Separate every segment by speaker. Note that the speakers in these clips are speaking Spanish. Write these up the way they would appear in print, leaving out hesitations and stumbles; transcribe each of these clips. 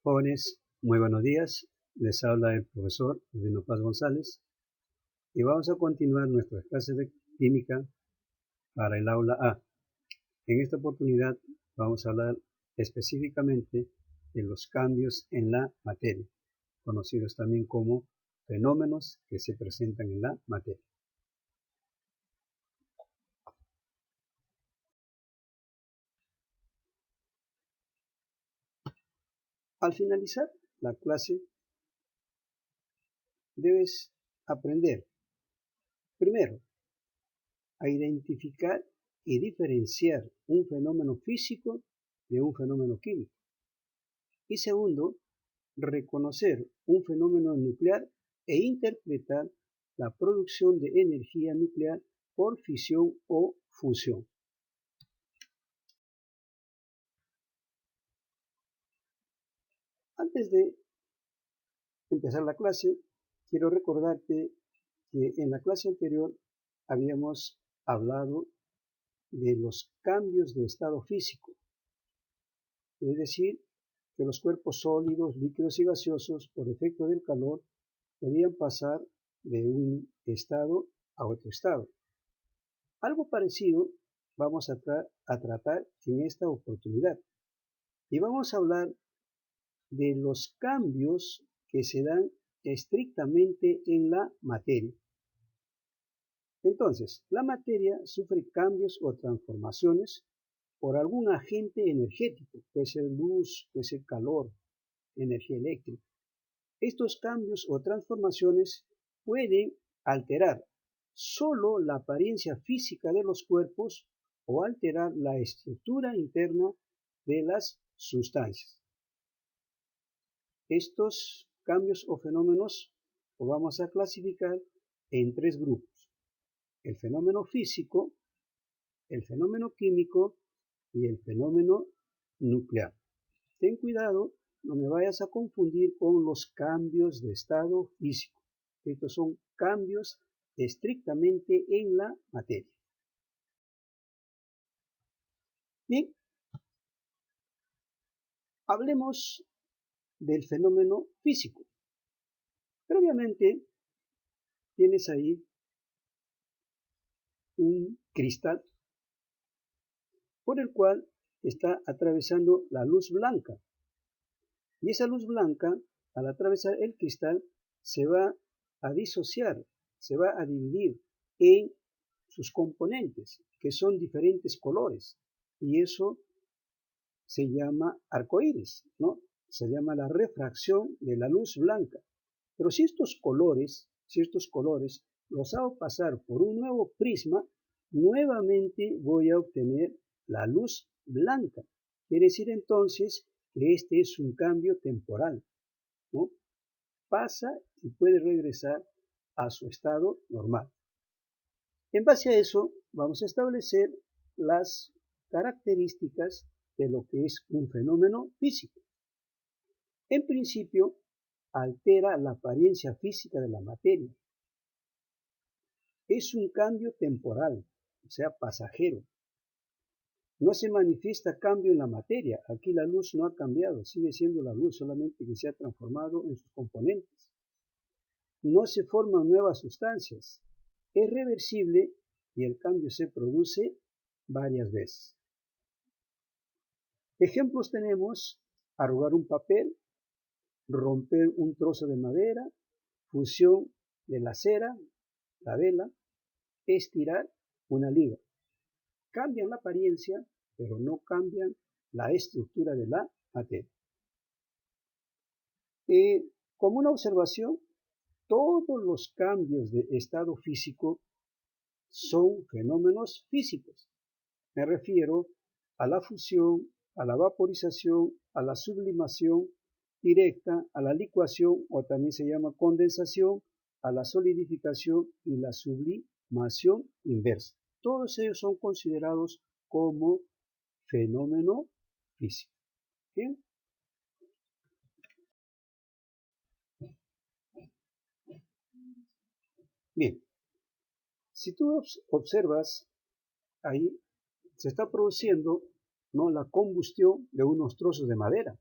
Speaker 1: Jóvenes, muy buenos días. Les habla el profesor Rubino Paz González y vamos a continuar nuestras clases de química para el aula A. En esta oportunidad vamos a hablar específicamente de los cambios en la materia, conocidos también como fenómenos que se presentan en la materia. Al finalizar la clase, debes aprender, primero, a identificar y diferenciar un fenómeno físico de un fenómeno químico. Y segundo, reconocer un fenómeno nuclear e interpretar la producción de energía nuclear por fisión o fusión. Antes de empezar la clase, quiero recordarte que en la clase anterior habíamos hablado de los cambios de estado físico, es decir, que los cuerpos sólidos, líquidos y gaseosos, por efecto del calor, podían pasar de un estado a otro estado. Algo parecido vamos a tratar en esta oportunidad y vamos a hablar de los cambios que se dan estrictamente en la materia. Entonces, la materia sufre cambios o transformaciones por algún agente energético, puede ser luz, puede ser calor, energía eléctrica. Estos cambios o transformaciones pueden alterar solo la apariencia física de los cuerpos o alterar la estructura interna de las sustancias. Estos cambios o fenómenos los vamos a clasificar en tres grupos: el fenómeno físico, el fenómeno químico y el fenómeno nuclear. Ten cuidado, no me vayas a confundir con los cambios de estado físico. Estos son cambios estrictamente en la materia. Bien, hablemos del fenómeno físico. Previamente tienes ahí un cristal por el cual está atravesando la luz blanca. Y esa luz blanca, al atravesar el cristal, se va a disociar, se va a dividir en sus componentes, que son diferentes colores. Y eso se llama arcoíris, ¿no? Se llama la refracción de la luz blanca. Pero si estos colores los hago pasar por un nuevo prisma, nuevamente voy a obtener la luz blanca. Quiere decir entonces que este es un cambio temporal, ¿no? Pasa y puede regresar a su estado normal. En base a eso, vamos a establecer las características de lo que es un fenómeno físico. En principio, altera la apariencia física de la materia. Es un cambio temporal, o sea, pasajero. No se manifiesta cambio en la materia. Aquí la luz no ha cambiado, sigue siendo la luz, solamente que se ha transformado en sus componentes. No se forman nuevas sustancias. Es reversible y el cambio se produce varias veces. Ejemplos tenemos: arrugar un papel, romper un trozo de madera, fusión de la cera, la vela, estirar una liga. Cambian la apariencia, pero no cambian la estructura de la materia. Como una observación, todos los cambios de estado físico son fenómenos físicos. Me refiero a la fusión, a la vaporización, a la sublimación directa, a la licuación, o también se llama condensación, a la solidificación y la sublimación inversa. Todos ellos son considerados como fenómeno físico. ¿Bien? Bien, si tú observas, ahí se está produciendo, ¿no?, la combustión de unos trozos de madera.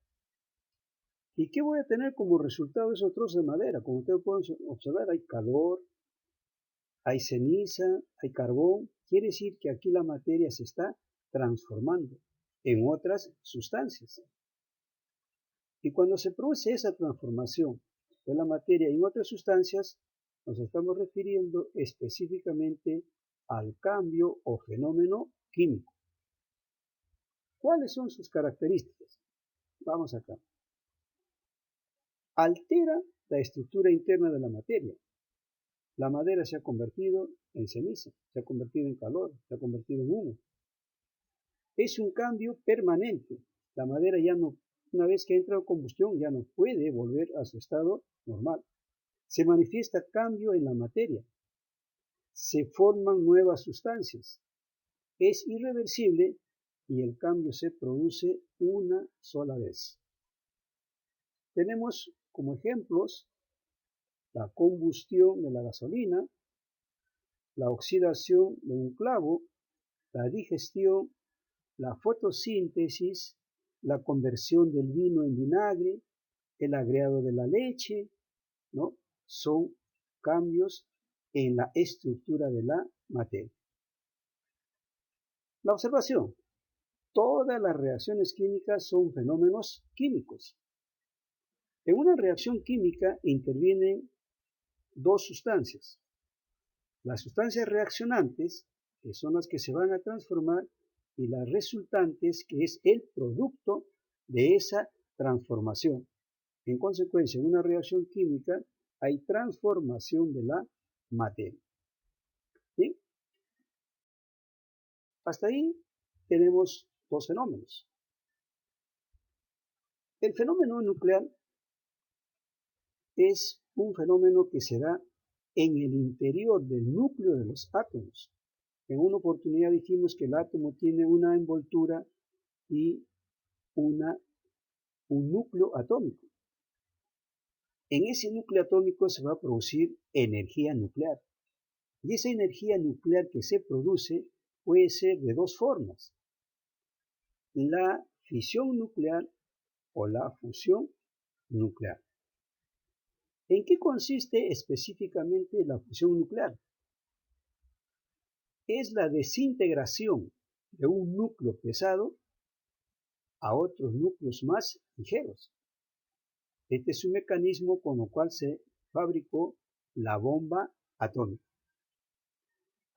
Speaker 1: ¿Y qué voy a tener como resultado de esos trozos de madera? Como ustedes pueden observar, hay calor, hay ceniza, hay carbón. Quiere decir que aquí la materia se está transformando en otras sustancias. Y cuando se produce esa transformación de la materia en otras sustancias, nos estamos refiriendo específicamente al cambio o fenómeno químico. ¿Cuáles son sus características? Vamos acá. Altera la estructura interna de la materia. La madera se ha convertido en ceniza, se ha convertido en calor, se ha convertido en humo. Es un cambio permanente. La madera ya no, una vez que entra en combustión, ya no puede volver a su estado normal. Se manifiesta cambio en la materia. Se forman nuevas sustancias. Es irreversible y el cambio se produce una sola vez. Tenemos como ejemplos la combustión de la gasolina, la oxidación de un clavo, la digestión, la fotosíntesis, la conversión del vino en vinagre, el agregado de la leche, ¿no? Son cambios en la estructura de la materia. La observación. Todas las reacciones químicas son fenómenos químicos. En una reacción química intervienen dos sustancias. Las sustancias reaccionantes, que son las que se van a transformar, y las resultantes, que es el producto de esa transformación. En consecuencia, en una reacción química hay transformación de la materia. ¿Sí? Hasta ahí tenemos dos fenómenos. El fenómeno nuclear es un fenómeno que se da en el interior del núcleo de los átomos. En una oportunidad dijimos que el átomo tiene una envoltura y un núcleo atómico. En ese núcleo atómico se va a producir energía nuclear. Y esa energía nuclear que se produce puede ser de dos formas. La fisión nuclear o la fusión nuclear. ¿En qué consiste específicamente la fusión nuclear? Es la desintegración de un núcleo pesado a otros núcleos más ligeros. Este es un mecanismo con el cual se fabricó la bomba atómica.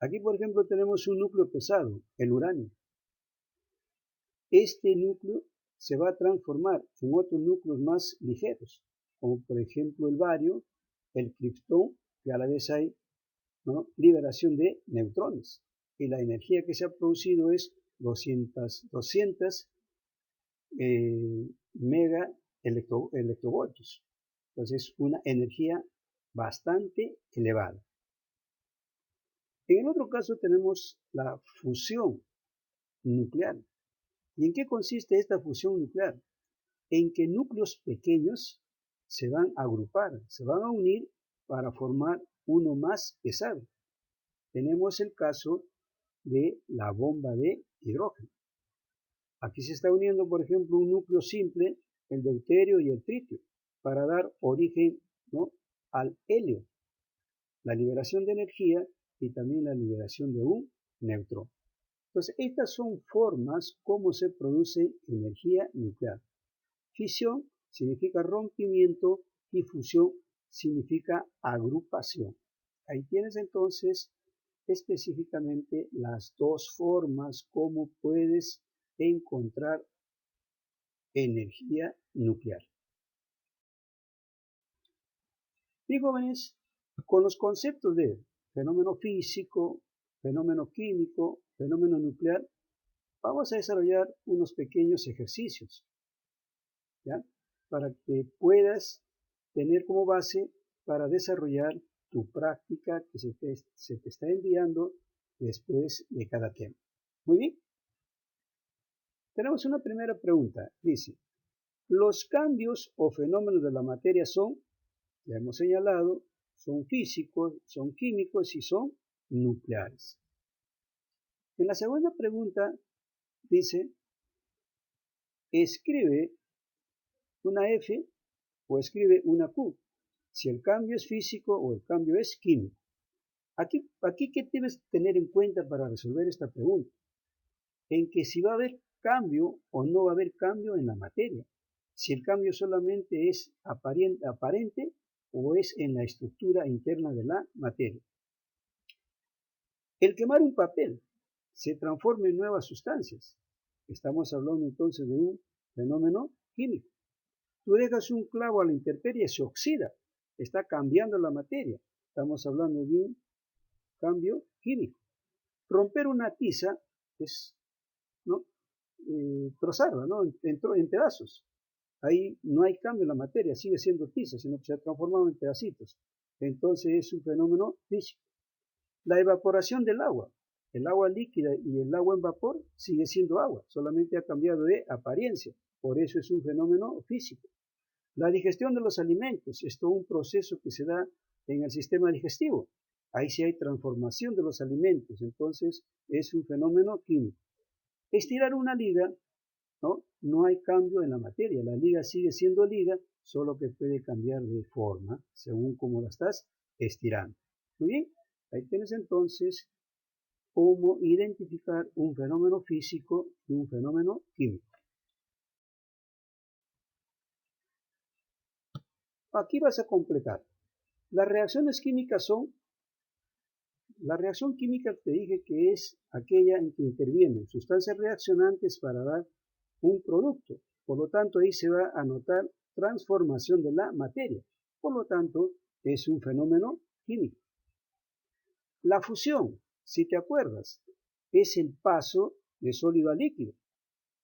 Speaker 1: Aquí, por ejemplo, tenemos un núcleo pesado, el uranio. Este núcleo se va a transformar en otros núcleos más ligeros, como por ejemplo el bario, el criptón, y a la vez hay, ¿no?, liberación de neutrones. Y la energía que se ha producido es 200 mega electrovoltios. Entonces es una energía bastante elevada. En el otro caso tenemos la fusión nuclear. ¿Y en qué consiste esta fusión nuclear? En que núcleos pequeños se van a agrupar, se van a unir para formar uno más pesado. Tenemos el caso de la bomba de hidrógeno. Aquí se está uniendo, por ejemplo, un núcleo simple, el deuterio y el tritio, para dar origen, ¿no?, al helio, la liberación de energía y también la liberación de un neutrón. Entonces, estas son formas como se produce energía nuclear. Fisión significa rompimiento y fusión significa agrupación. Ahí tienes entonces específicamente las dos formas como puedes encontrar energía nuclear. Y jóvenes, con los conceptos de fenómeno físico, fenómeno químico, fenómeno nuclear, vamos a desarrollar unos pequeños ejercicios, ¿ya?, para que puedas tener como base para desarrollar tu práctica que se te está enviando después de cada tema. Muy bien. Tenemos una primera pregunta. Dice, los cambios o fenómenos de la materia son, ya hemos señalado, son físicos, son químicos y son nucleares. En la segunda pregunta dice, escribe una F o escribe una Q, si el cambio es físico o el cambio es químico. Aquí ¿qué debes tener en cuenta para resolver esta pregunta? En que si va a haber cambio o no va a haber cambio en la materia. Si el cambio solamente es aparente o es en la estructura interna de la materia. El quemar un papel se transforma en nuevas sustancias. Estamos hablando entonces de un fenómeno químico. Tú dejas un clavo a la intemperie, se oxida, está cambiando la materia. Estamos hablando de un cambio químico. Romper una tiza es, ¿no? Trozarla, ¿no? En pedazos. Ahí no hay cambio en la materia, sigue siendo tiza, sino que se ha transformado en pedacitos. Entonces es un fenómeno físico. La evaporación del agua. El agua líquida y el agua en vapor sigue siendo agua, solamente ha cambiado de apariencia. Por eso es un fenómeno físico. La digestión de los alimentos es todo un proceso que se da en el sistema digestivo. Ahí sí hay transformación de los alimentos, entonces es un fenómeno químico. Estirar una liga, no hay cambio en la materia, la liga sigue siendo liga, solo que puede cambiar de forma según cómo la estás estirando. Muy bien, ahí tienes entonces cómo identificar un fenómeno físico y un fenómeno químico. Aquí vas a completar. Las reacciones químicas son, la reacción química te dije que es aquella en que intervienen sustancias reaccionantes para dar un producto. Por lo tanto, ahí se va a notar transformación de la materia. Por lo tanto, es un fenómeno químico. La fusión, si te acuerdas, es el paso de sólido a líquido.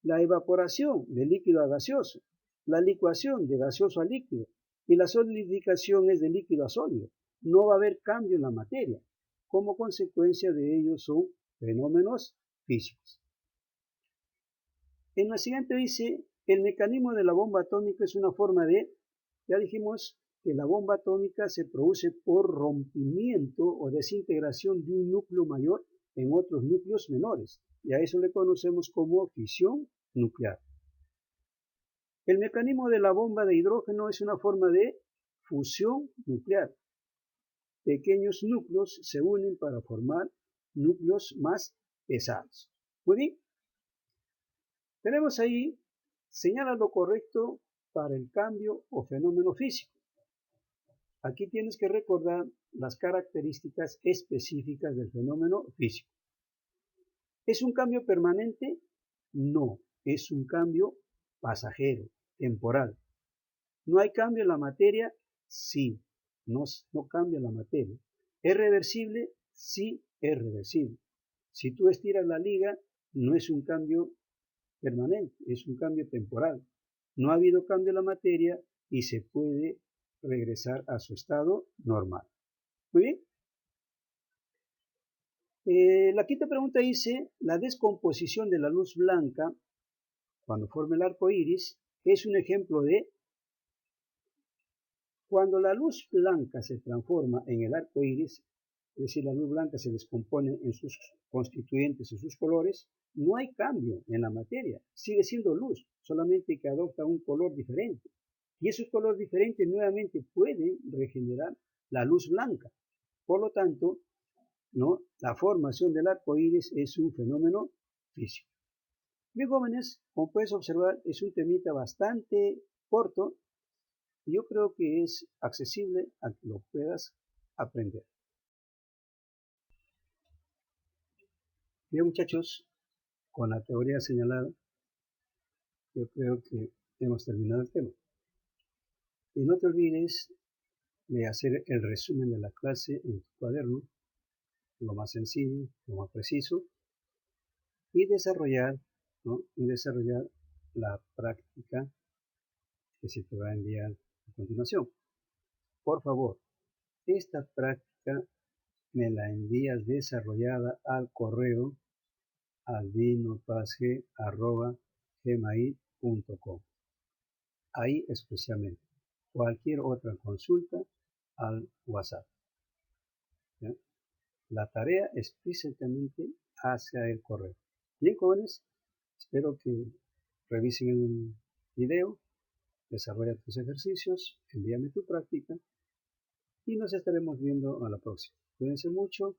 Speaker 1: La evaporación de líquido a gaseoso. La licuación de gaseoso a líquido. Y la solidificación es de líquido a sólido. No va a haber cambio en la materia. Como consecuencia de ello son fenómenos físicos. En la siguiente dice, el mecanismo de la bomba atómica es una forma de, ya dijimos que la bomba atómica se produce por rompimiento o desintegración de un núcleo mayor en otros núcleos menores, y a eso le conocemos como fisión nuclear. El mecanismo de la bomba de hidrógeno es una forma de fusión nuclear. Pequeños núcleos se unen para formar núcleos más pesados. Muy bien. Tenemos ahí, señala lo correcto para el cambio o fenómeno físico. Aquí tienes que recordar las características específicas del fenómeno físico. ¿Es un cambio permanente? No, es un cambio pasajero, temporal. ¿No hay cambio en la materia? Sí, no cambia la materia. ¿Es reversible? Sí, es reversible. Si tú estiras la liga, no es un cambio permanente, es un cambio temporal. No ha habido cambio en la materia y se puede regresar a su estado normal. Muy bien. La quinta pregunta dice, la descomposición de la luz blanca, cuando forma el arco iris, es un ejemplo de cuando la luz blanca se transforma en el arco iris, es decir, la luz blanca se descompone en sus constituyentes, en sus colores, no hay cambio en la materia, sigue siendo luz, solamente que adopta un color diferente. Y esos colores diferentes nuevamente pueden regenerar la luz blanca. Por lo tanto, ¿no? La formación del arco iris es un fenómeno físico. Bien, jóvenes, como puedes observar, es un temita bastante corto y yo creo que es accesible a que lo puedas aprender. Bien, muchachos, con la teoría señalada, yo creo que hemos terminado el tema. Y no te olvides de hacer el resumen de la clase en tu cuaderno, lo más sencillo, lo más preciso, y desarrollar, ¿no? Y desarrollar la práctica que se te va a enviar a continuación. Por favor, esta práctica me la envías desarrollada al correo albinopasge@gmail.com. Ahí especialmente. Cualquier otra consulta al WhatsApp. ¿Ya? La tarea es precisamente hacia el correo. Bien, jóvenes, espero que revisen el video desarrolla tus ejercicios, envíame tu práctica y nos estaremos viendo a la próxima. Cuídense mucho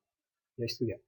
Speaker 1: y a estudiar.